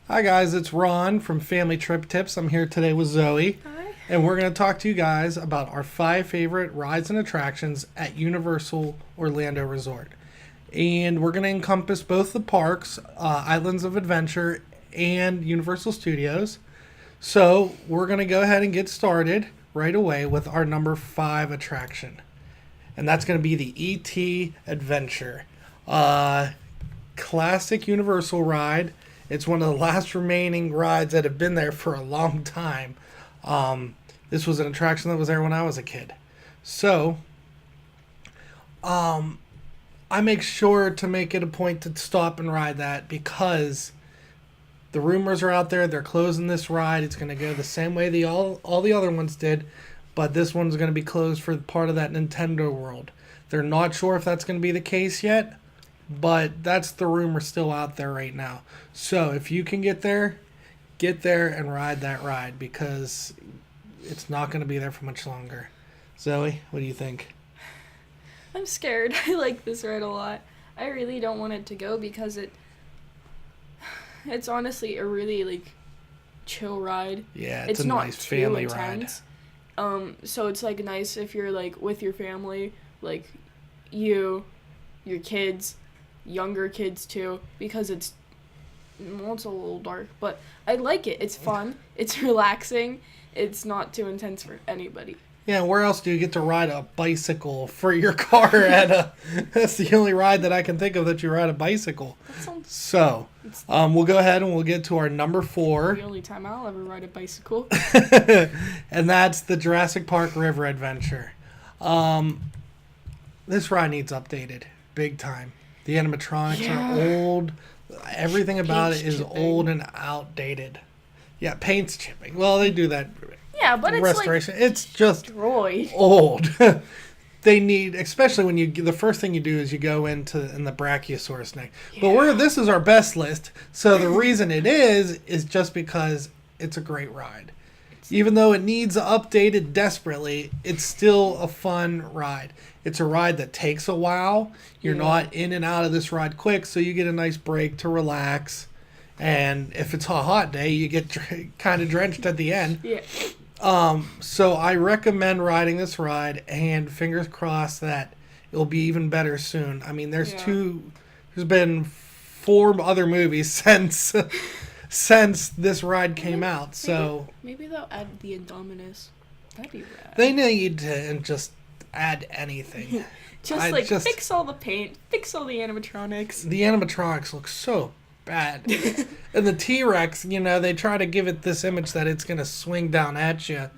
Hi guys, it's Ron from Family Trip Tips. I'm here today with Zoe, Hi. and we're going to talk to you guys about our 5 favorite rides and attractions at Universal Orlando Resort. And we're going to encompass both the parks, Islands of Adventure, and Universal Studios. So we're going to go ahead and get started right away with our number 5 attraction, and that's going to be the ET Adventure. Classic Universal ride. It's one of the last remaining rides that have been there for a long time. This was an attraction that was there when I was a kid. So, I make sure to make it a point to stop and ride that because the rumors are out there. They're closing this ride. It's going to go the same way all the other ones did, but this one's going to be closed for part of that Nintendo World. They're not sure if that's going to be the case yet, but that's the rumor still out there right now. So if you can get there and ride that ride because it's not going to be there for much longer. Zoe, what do you think? I'm scared. I like this ride a lot. I really don't want it to go because it's honestly a really chill ride. Yeah, it's a not nice too family intense. So it's nice if you're with your family, you, your kids, younger kids too, because it's a little dark, but I like it. It's fun. It's relaxing. It's not too intense for anybody. Yeah, where else do you get to ride a bicycle for your car that's the only ride that I can think of that you ride a bicycle. That sounds. So, we'll go ahead and we'll get to our number 4. The only time I'll ever ride a bicycle. And that's the Jurassic Park River Adventure. This ride needs updated big time. The animatronics are old. Everything about it is old and outdated. Yeah, paint's chipping. Well, they do that. Yeah, but it's restoration. It's just destroyed. old. They need, especially when the first thing you do is you go in the Brachiosaurus neck. Yeah. But this is our best list. So the reason it is just because it's a great ride. Even though it needs updated desperately, it's still a fun ride. It's a ride that takes a while. You're not in and out of this ride quick, so you get a nice break to relax. And if it's a hot day, you get kind of drenched at the end. Yeah. So I recommend riding this ride, and fingers crossed that it'll be even better soon. I mean, there's been 4 other movies since this ride came out. So maybe they'll add the Indominus. That'd be rad. They need to just add anything. just fix all the paint, fix all the animatronics. The animatronics look so bad. And the T-Rex, they try to give it this image that it's going to swing down at you.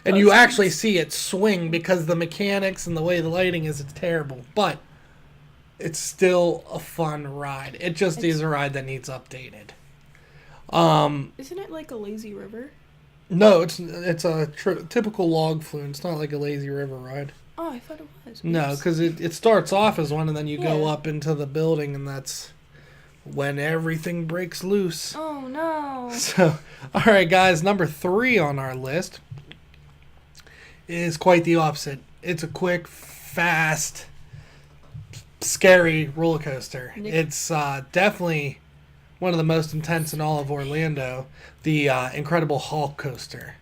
And you actually see it swing because the mechanics and the way the lighting is, it's terrible. But it's still a fun ride. It just is a ride that needs updated. Isn't it like a lazy river? No, it's a typical log flume. It's not like a lazy river ride. Oh, I thought it was. No, because it starts off as one, and then you go up into the building, and that's when everything breaks loose. Oh, no. So, all right, guys, number 3 on our list is quite the opposite. It's a quick, fast, scary roller coaster. It's definitely one of the most intense in all of Orlando, the Incredible Hulk coaster.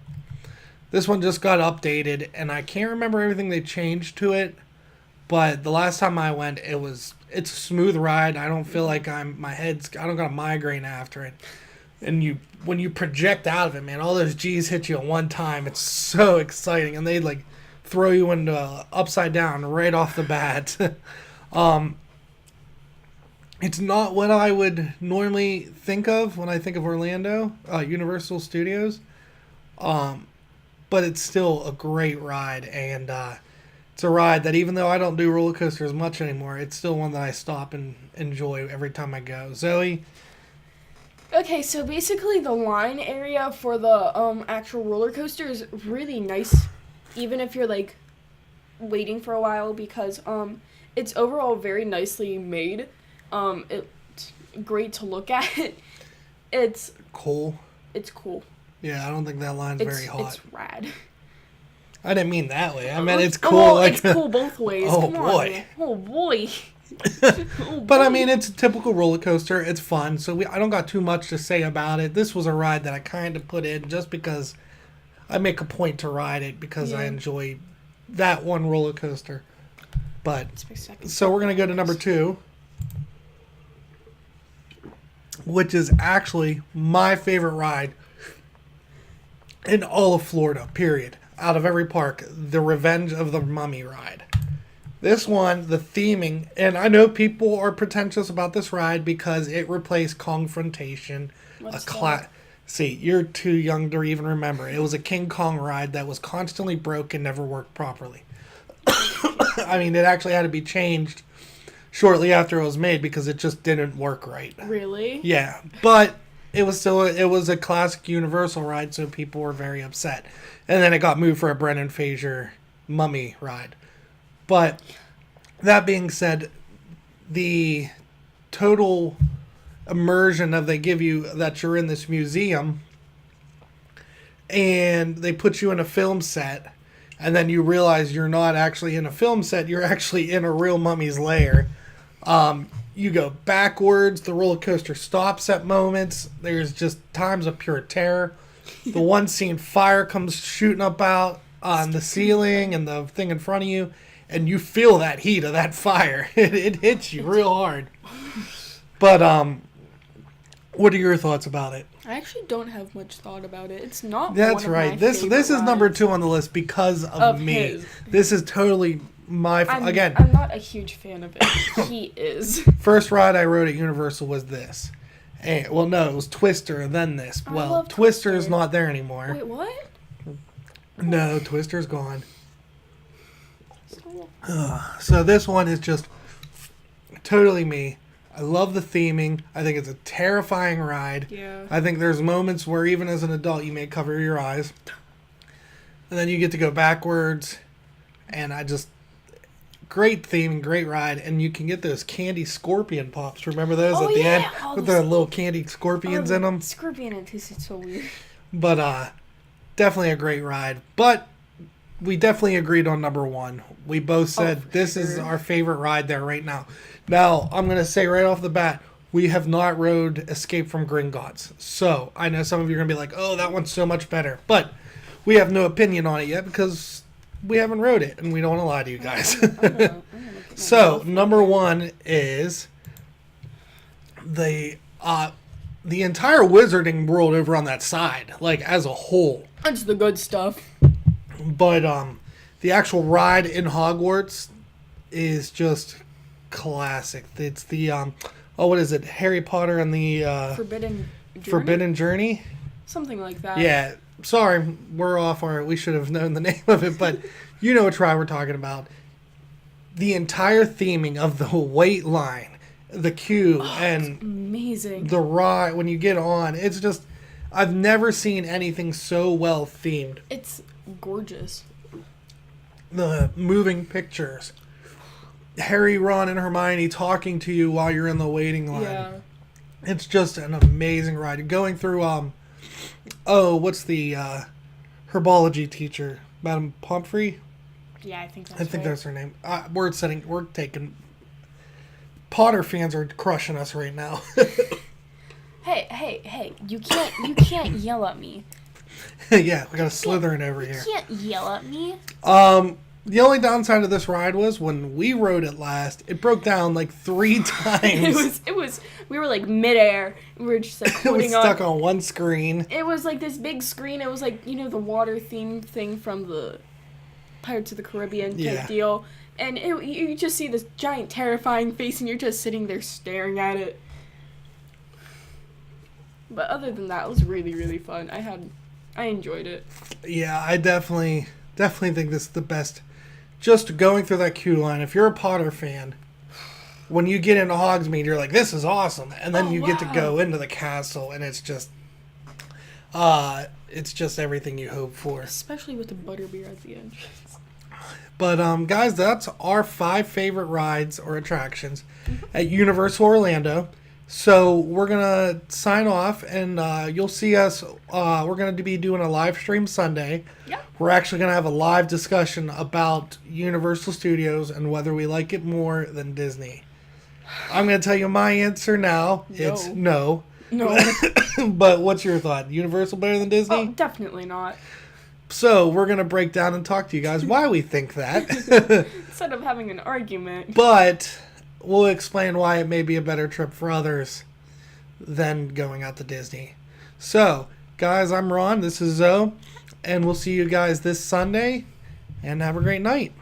This one just got updated, and I can't remember everything they changed to it, but the last time I went, it's a smooth ride. I don't feel like I don't got a migraine after it. And when you project out of it, man, all those G's hit you at one time. It's so exciting, and they throw you into upside down right off the bat. It's not what I would normally think of when I think of Orlando, Universal Studios. But it's still a great ride, and it's a ride that even though I don't do roller coasters much anymore, it's still one that I stop and enjoy every time I go. Zoe? Okay, so basically the line area for the actual roller coaster is really nice, even if you're waiting for a while, because it's overall very nicely made. It's great to look at. It's cool. It's cool. Yeah, I don't think that line's very hot. It's rad. I didn't mean that way. I meant it's cool. It's cool both ways. Oh, Come boy. On. Oh, boy. But I mean, it's a typical roller coaster. It's fun, so I don't got too much to say about it. This was a ride that I kind of put in just because I make a point to ride it because I enjoy that one roller coaster. But so we're gonna go to number 2, which is actually my favorite ride in all of Florida. Period. Out of every park, the Revenge of the Mummy ride. This one, the theming, and I know people are pretentious about this ride because it replaced Kongfrontation. See, you're too young to even remember. It was a King Kong ride that was constantly broken, never worked properly. I mean, it actually had to be changed shortly after it was made because it just didn't work right. Really? Yeah, but it was a classic Universal ride, so people were very upset. And then it got moved for a Brendan Fraser Mummy ride. But that being said, the total immersion of they give you that you're in this museum and they put you in a film set and then you realize you're not actually in a film set, you're actually in a real mummy's lair. You go backwards, the roller coaster stops at moments, there's just times of pure terror. The one scene, fire comes shooting up out on the ceiling and the thing in front of you, and you feel that heat of that fire. It hits you real hard. But what are your thoughts about it? I actually don't have much thought about it. It's not. That's one right. Of my This is number 2 on the list because of me. His. This is totally my again. I'm not a huge fan of it. He is. First ride I rode at Universal was this. And, well, no, it was Twister and then this. Well, Twister's not there anymore. Wait, what? No, Twister's gone. So this one is just totally me. I love the theming. I think it's a terrifying ride. Yeah. I think there's moments where even as an adult you may cover your eyes. And then you get to go backwards. And great theme, great ride. And you can get those candy scorpion pops. Remember those at the end? With the little candy scorpions in them? Scorpion, it tasted so weird. But definitely a great ride. But we definitely agreed on number 1. We both said this is our favorite ride there right now. Now, I'm going to say right off the bat, we have not rode Escape from Gringotts. So, I know some of you are going to be like, oh, that one's so much better. But we have no opinion on it yet because we haven't rode it, and we don't want to lie to you guys. So, number 1 is the entire Wizarding World over on that side, like as a whole. That's the good stuff. But the actual ride in Hogwarts is just classic. It's the what is it? Harry Potter and the Forbidden Journey? Something like that. Yeah. Sorry, we're off. We should have known the name of it, but you know which ride we're talking about. The entire theming of the wait line, the queue, and amazing. The ride when you get on. It's just I've never seen anything so well themed. It's gorgeous. The moving pictures. Harry, Ron, and Hermione talking to you while you're in the waiting line. Yeah. It's just an amazing ride. Going through, what's the herbology teacher? Madame Pomfrey? Yeah, I think that's her name. We're taking... Potter fans are crushing us right now. Hey, you can't yell at me. Yeah, we got a Slytherin over here. You can't yell at me. The only downside of this ride was when we rode it last, it broke down like 3 times. It was. We were like midair. We were just like it was stuck on one screen. It was like this big screen. It was like the water theme thing from the Pirates of the Caribbean type deal. And you just see this giant terrifying face, and you're just sitting there staring at it. But other than that, it was really, really fun. I enjoyed it. Yeah, I definitely think this is the best. Just going through that queue line, if you're a Potter fan, when you get into Hogsmeade, you're like, this is awesome. And then you get to go into the castle, and it's just everything you hope for. Especially with the butterbeer at the end. But, guys, that's our 5 favorite rides or attractions at Universal Orlando. So we're going to sign off, and you'll see us. We're going to be doing a live stream Sunday. Yeah. We're actually going to have a live discussion about Universal Studios and whether we like it more than Disney. I'm going to tell you my answer now. It's no. No. But what's your thought? Universal better than Disney? Oh, definitely not. So we're going to break down and talk to you guys why we think that. Instead of having an argument. But we'll explain why it may be a better trip for others than going out to Disney. So, guys, I'm Ron. This is Zoe. And we'll see you guys this Sunday. And have a great night.